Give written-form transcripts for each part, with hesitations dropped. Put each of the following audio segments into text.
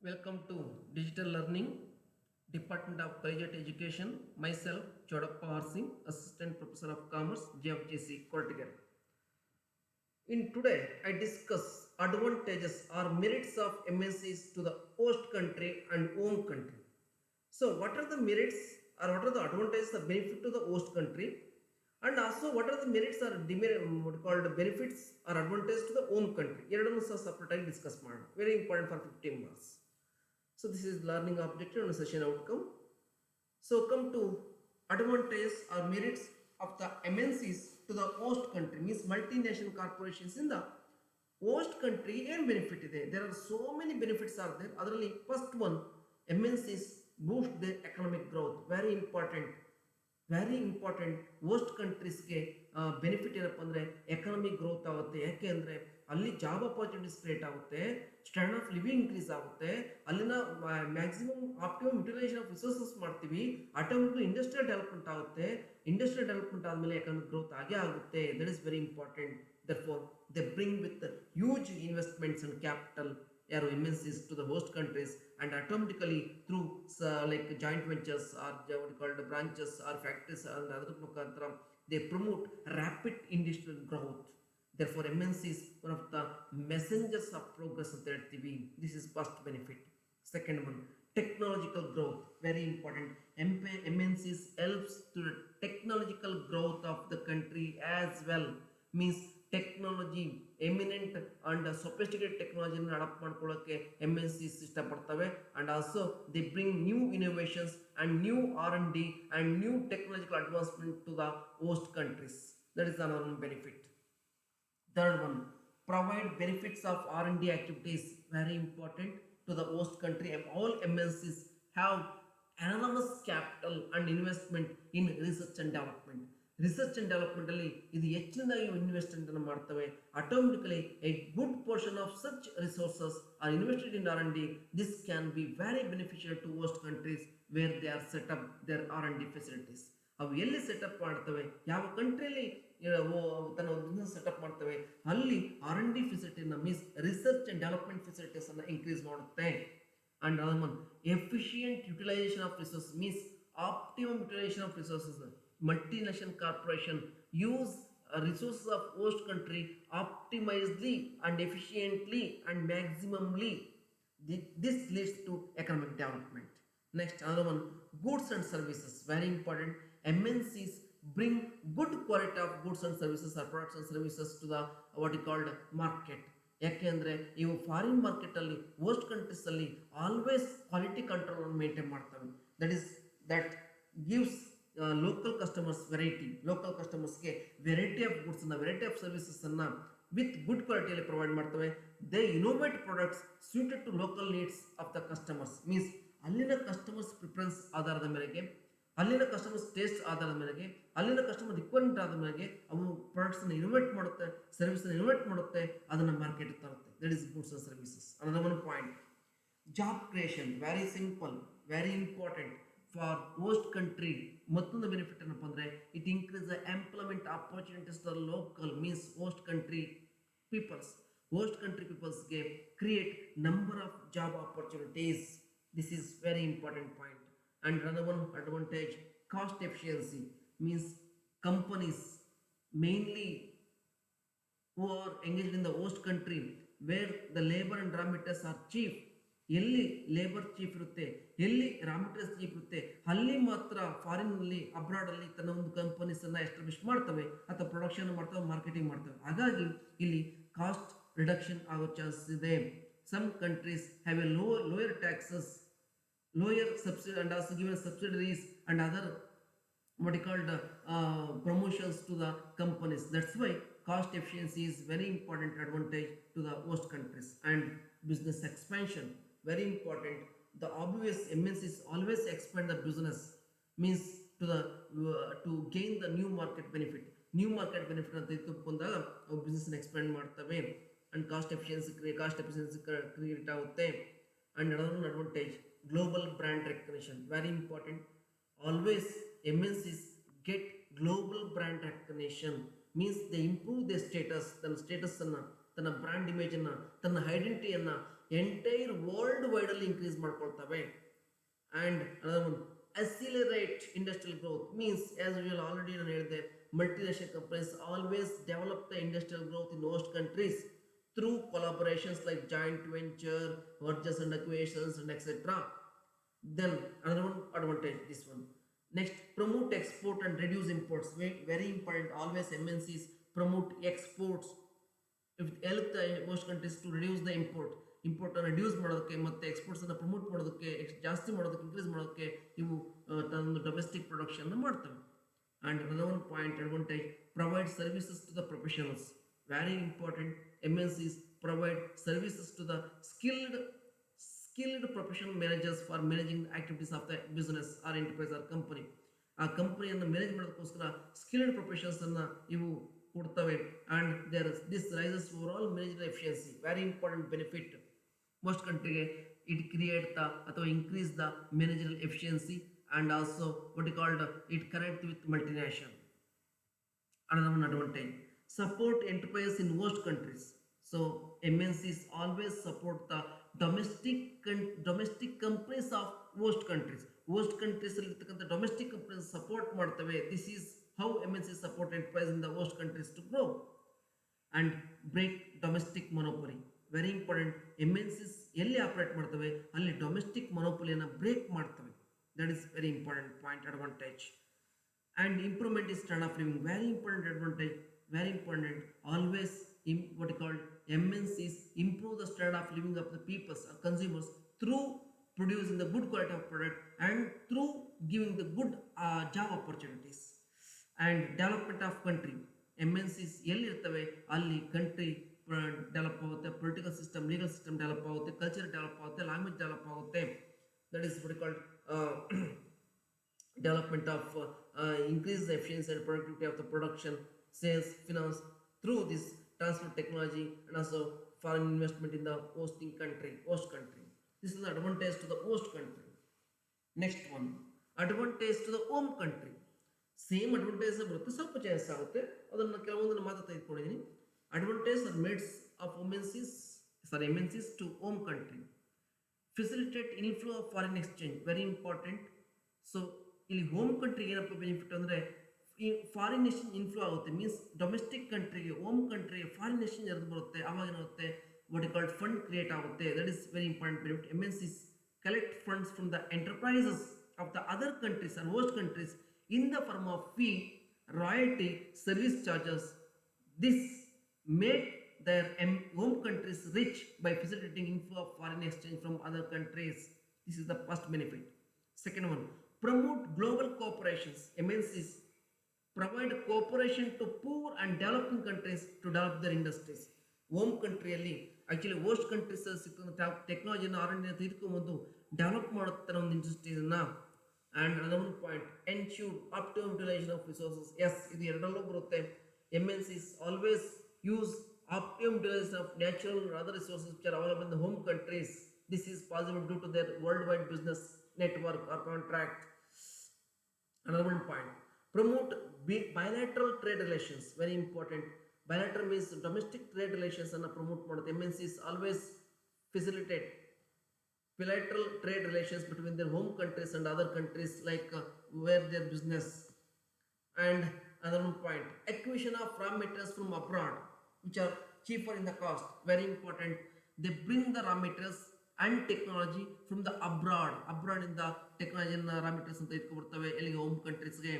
Welcome to Digital Learning, Department of Collegiate Education. Myself, Chodappa R. Singh, Assistant Professor of Commerce, JFGC, Cortical. In today, I discuss advantages or merits of MNCs to the host country and home country. So, what are the merits or what are the advantages or benefit to the host country? And also, what are the merits or what called benefits or advantages to the home country? ಎರಡನ್ನೂ ಸಹ separate ಆಗಿ discuss ಮಾಡೋಣ. Very important for 15 marks. So this is learning objective and session outcome. So come to advantages or merits of the MNCs to the host country, means multinational corporations in the host country and benefit ಇದೆ. There are so many benefits are there. ಅದರಲ್ಲಿ first one, MNCs boost their economic growth. Very important host ಕಂಟ್ರೀಸ್ಗೆ benefit ಏನಪ್ಪ ಅಂದರೆ economic growth ಆಗುತ್ತೆ. ಯಾಕೆ ಅಂದರೆ ಅಲ್ಲಿ job opportunities create ಆಗುತ್ತೆ, ಸ್ಟ್ಯಾಂಡರ್ಡ್ ಆಫ್ ಲಿವಿಂಗ್ ಇನ್ಕ್ರೀಸ್ ಆಗುತ್ತೆ, ಅಲ್ಲಿನ maximum optimum utilisation of resources ಮಾಡ್ತೀವಿ, ಆಟೋಮೆಟಿಕ್ ಇಂಡಸ್ಟ್ರಿಯಲ್ ಡೆವಲಪ್ಮೆಂಟ್ ಆಗುತ್ತೆ. ಇಂಡಸ್ಟ್ರಿಯಲ್ ಡೆವಲಪ್ಮೆಂಟ್ ಆದಮೇಲೆ ಎಕನಾಮಿಕ್ ಗ್ರೋತ್ ಆಗೇ ಆಗುತ್ತೆ. That is very important. Therefore they bring with huge investments and capital ಯಾರು MNCs to the host countries, and automatically through like joint ventures or what you called branches or factories and other mukantara they promote rapid industrial growth. Therefore MNCs one of the messengers of progress ಅಂತ ಹೇಳ್ತೀವಿ. This is first benefit. Second one, technological growth, very important. MNCs helps to the technological growth of the country as well, means technology eminent and sophisticated ಟೆಕ್ನಾಲಜಿನ adapt ಮಾಡ್ಕೊಳ್ಳೋಕ್ಕೆ MNCs ಇಷ್ಟಪಡ್ತವೆ. And also they bring new innovations and new R&D and new technological advancement to the host countries. That is another benefit. Third one, provide benefits of R&D activities, very important to the host country. All MNCs have enormous capital and investment in research and development. Research and development ಅಲ್ಲಿ ಇದು ಹೆಚ್ಚಿನದಾಗಿ investment ಅನ್ನು ಮಾಡ್ತವೆ. Automatically a good portion of such resources are invested in R&D. This can be very beneficial to host countries where they are set up their R&D facilities. ಅವು ಎಲ್ಲಿ setup ಮಾಡ್ತವೆ, ಯಾವ ಕಂಟ್ರಿಯಲ್ಲಿ ತನ್ನ ಬಿಸ್ನೆಸ್ ಸೆಟಪ್ ಮಾಡ್ತವೆ, ಅಲ್ಲಿ R&D ಫೆಸಿಲಿಟಿನ means research and development facilities ಅನ್ನು increase ಮಾಡುತ್ತೆ. And other one, efficient utilisation of resource means optimum utilisation of resources. Multinational corporation use resources of host country optimizedly and efficiently and maximally. This leads to economic development. Next, another one, goods and services, very important. MNCs bring good quality of goods and services or products and services to the what you called market. ಯಾಕೆ ಅಂದರೆ ಇವು foreign ಮಾರ್ಕೆಟಲ್ಲಿ host ಕಂಟ್ರೀಸಲ್ಲಿ always quality ಕಂಟ್ರೋಲನ್ನು maintain ಮಾಡ್ತವೆ. That gives local customers local ಕಸ್ಟಮರ್ಸ್ಗೆ variety of ಗೂಡ್ಸನ್ನು, variety of ಸರ್ವಿಸಸನ್ನು ವಿತ್ ಗುಡ್ ಕ್ವಾಲಿಟಿಯಲ್ಲಿ ಪ್ರೊವೈಡ್ ಮಾಡ್ತವೆ. They innovate products suited to local needs of the customers, means ಅಲ್ಲಿನ ಕಸ್ಟಮರ್ಸ್ ಪ್ರಿಫರೆನ್ಸ್ ಆಧಾರದ ಮೇರೆಗೆ, ಅಲ್ಲಿನ ಕಸ್ಟಮರ್ಸ್ ಟೇಸ್ಟ್ ಆಧಾರದ ಮೇರೆಗೆ, ಅಲ್ಲಿನ ಕಸ್ಟಮರ್ ರಿಕ್ವೈರ್ಮೆಂಟ್ ಆದ ಮೇರೆಗೆ ಅವು ಪ್ರಾಡಕ್ಟ್ಸನ್ನು ಇನೋವೇಟ್ ಮಾಡುತ್ತೆ, ಸರ್ವಿಸನ್ನು ಇನೋವೇಟ್ ಮಾಡುತ್ತೆ, ಅದನ್ನು ಮಾರ್ಕೆಟ್ಗೆ ತರುತ್ತೆ. That is goods and services. Another one point, job creation, very simple, very important for host country. ಮತ್ತೊಂದು ಬೆನಿಫಿಟ್ ಏನಪ್ಪ ಅಂದರೆ it increase the employment opportunities the local means host country peoples. Host country ಪೀಪಲ್ಸ್ಗೆ create number of job opportunities. This is very important point. And another one advantage, cost efficiency, means companies mainly who are engaged in the host country where the labor and raw materials are cheap. ಎಲ್ಲಿ labour cheap ಇರುತ್ತೆ, ಎಲ್ಲಿ raw materials cheap ಇರುತ್ತೆ, ಅಲ್ಲಿ ಮಾತ್ರ ಫಾರಿನ್ನಲ್ಲಿ ಅಬ್ರಾಡಲ್ಲಿ ತನ್ನ ಒಂದು ಕಂಪನೀಸನ್ನು establish ಮಾಡ್ತವೆ ಅಥವಾ ಪ್ರೊಡಕ್ಷನ್ ಮಾಡ್ತವೆ, ಮಾರ್ಕೆಟಿಂಗ್ ಮಾಡ್ತವೆ. ಹಾಗಾಗಿ ಇಲ್ಲಿ ಕಾಸ್ಟ್ ರಿಡಕ್ಷನ್ ಆಗೋ ಚಾನ್ಸಸ್ ಇದೆ. Some countries have a lower taxes, lower subsidy and also given subsidies and other what you called promotions to the companies. That's why cost efficiency is very important advantage to the host countries. And business expansion, very important. The obvious MNCs always expand the business, means to gain the new market benefit. New market benefit ಅಂತ ಇಟ್ಕೊಂಡಾಗ ಅವು business expand ಮಾಡ್ತವೆ and cost efficiency create ಆಗುತ್ತೆ. And another advantage, global brand recognition, very important. Always MNCs get global brand recognition, means they improve their status, ತನ್ನ status ಅನ್ನ, ತನ್ನ brand image ಅನ್ನ, ತನ್ನ ಐಡೆಂಟಿಟಿಯನ್ನು ಎಂಟೈರ್ ವರ್ಲ್ಡ್ ವೈಡ್ ಅಲ್ಲಿ increase ಮಾಡ್ಕೊಳ್ತವೆ. And another one, accelerate industrial growth means, as usual already ನಾನು ಹೇಳಿದೆ, multinational companies always develop the industrial growth in host countries through collaborations like joint venture, mergers and acquisitions, and etc. Then another one advantage, this one. Next, promote export and reduce imports. Very important. Always MNCs promote exports. If help the most countries to reduce the import reduce ಮಾಡೋದಕ್ಕೆ ಮತ್ತು ಎಕ್ಸ್ಪೋರ್ಟ್ಸನ್ನು promote ಮಾಡೋದಕ್ಕೆ ಜಾಸ್ತಿ ಮಾಡೋದಕ್ಕೆ increase ಮಾಡೋದಕ್ಕೆ ಇವು ತನ್ನ domestic production ಮಾಡ್ತವೆ. And another one point advantage, provide services to the professionals. Very important. MNCs provide services to the skilled professional managers for managing the activities of the business or enterprise or company. ಆ ಕಂಪನಿಯನ್ನು manage ಮಾಡೋದಕ್ಕೋಸ್ಕರ skilled ಪ್ರೊಫೆಷನ್ಸನ್ನು ಇವು ಕೊಡ್ತವೆ. And this raises overall manager efficiency. Very important benefit. most country it create the ಅಥವಾ increase the managerial efficiency, and also what you called it connect with multinational. Another one advantage, support enterprise in host countries. So MNCs always support the domestic companies of host countries. host countries ಅಲ್ಲಿ ಇರ್ತಕ್ಕಂಥ domestic companies support ಮಾಡ್ತವೆ. This is how MNCs support enterprise in the host countries to grow and break domestic monopoly. Very important. MNCs ಎಲ್ಲಿ operate ಮಾಡ್ತವೆ ಅಲ್ಲಿ domestic ಮೊನೋಪೊಲಿಯನ್ನು break ಮಾಡ್ತವೆ. That is very important point, advantage. And improvement is standard of living. Very important advantage, very important. Always what you call MNCs improve the standard of living of the peoples or consumers through producing the good quality of product and through giving the good job opportunities and development of country. MNCs ಎಲ್ಲಿ ಇರ್ತವೆ ಅಲ್ಲಿ country develop ಆಗುತ್ತೆ, political system, legal system develop ಆಗುತ್ತೆ, culture develop ಆಗುತ್ತೆ, language develop ಆಗುತ್ತೆ. That is what called development of increase the efficiency and productivity of the production, sales, finance through this transfer technology, and also foreign investment in the host country. This is the advantage to the host country. Next one, advantage to the home country. Same advantage ಬರುತ್ತೆ, ಸ್ವಲ್ಪ changes ಆಗುತ್ತೆ. ಅದನ್ನು ಕೆಲವೊಂದನ್ನು ಮಾತ್ರ ತೆಗೆದುಕೊಂಡಿದ್ದೀನಿ. Advantage are made of MNCs to home country. Facilitate inflow of foreign exchange. Very important. So ಇಲ್ಲಿ home ಕಂಟ್ರಿಗೆ ಏನಪ್ಪ benefit ಅಂದರೆ ಈ ಫಾರಿನ್ ಎಕ್ಸ್ಚೇಂಜ್ ಇನ್ಫ್ಲೋ ಆಗುತ್ತೆ. ಮೀನ್ಸ್ ಡೊಮೆಸ್ಟಿಕ್ ಕಂಟ್ರಿಗೆ, ಹೋಮ್ ಕಂಟ್ರಿಗೆ ಫಾರಿನ್ ಎಕ್ಸ್ಚೇಂಜ್ ಎದ್ದು ಬರುತ್ತೆ. ಆವಾಗ ಏನಾಗುತ್ತೆ, ವಾಟ್ ಕಾಲ್ಡ್ ಫಂಡ್ ಕ್ರಿಯೇಟ್ ಆಗುತ್ತೆ. That is very important benefit. MNCs collect funds from the enterprises of the other countries and host countries in the form of fee, royalty, service charges. This make their home countries rich by facilitating inflow of foreign exchange from other countries. This is the first benefit. Second one, promote global cooperations. MNCs provide cooperation to poor and developing countries to develop their industries. Home ಕಂಟ್ರಿಯಲ್ಲಿ actually host countries ಸಿಕ್ಕ ಟೆಕ್ನಾಲಜಿನ R and D ತೆಗೆದುಕೊಂಬಂದು develop ಮಾಡುತ್ತಾರೆ ಒಂದು ಇಂಡಸ್ಟ್ರೀಸನ್ನು. And other one point, ensure optimum utilisation of resources. Yes, ಇದು ಎರಡರಲ್ಲೂ ಬರುತ್ತೆ. MNCs always use optimum utilization of natural and other resources which are available in the home countries. This is possible due to their worldwide business network or contract. Another one point, promote bilateral trade relations. Very important. Bilateral means domestic trade relations and promote ಮಾಡುತ್ತೆ. MNCs always facilitate bilateral trade relations between their home countries and other countries like where their business. And another one point, acquisition of raw materials from abroad which are cheaper in the cost. Very important. They bring the raw materials and technology from the abroad in the technology and raw materials ಅಂತ ಇಟ್ಕೊಬರ್ತವೆ ಎಲ್ಲಿಗೆ, home ಕಂಟ್ರೀಸ್ಗೆ.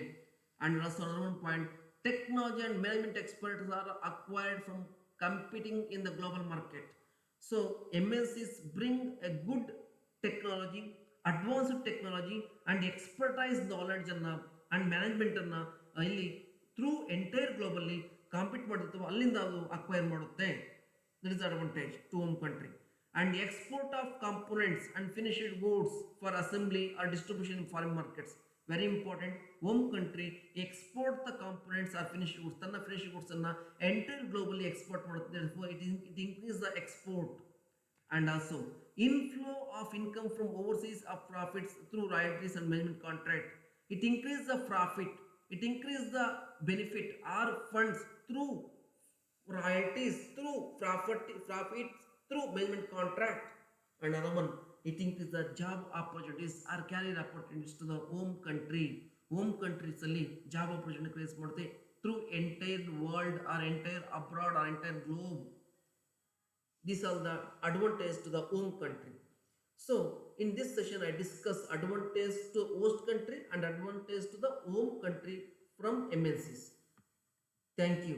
And also another one point, technology and management experts are acquired from competing in the global market. So MNCs bring a good technology, advanced technology and expertise knowledge and management ಅನ್ನ ಇಲ್ಲಿ through entire globally compete ಮಾಡಿರ್ತವೆ, ಅಲ್ಲಿಂದ ಅದು acquire ಮಾಡುತ್ತೆ. That is advantage to home country. And export of components and finished goods for assembly or distribution in foreign markets. Very important. Home country export the components or finished goods, ತನ್ನ finished ಗೂಡ್ಸನ್ನು entire globally export ಮಾಡುತ್ತೆ. It increase the export. And also inflow of income from overseas of profits through royalties and management contract. It increases the profit, it increases the benefit or funds through royalties, through profits, through management contract. And another one, it increases the job opportunities or career opportunities to the home country. Home countries ಅಲ್ಲಿ job opportunity create ಮಾಡುತ್ತೆ through entire world or entire abroad or entire globe. These are the advantages to the home country. So in this session I discuss advantage to host country and advantage to the home country from MNCs. Thank you.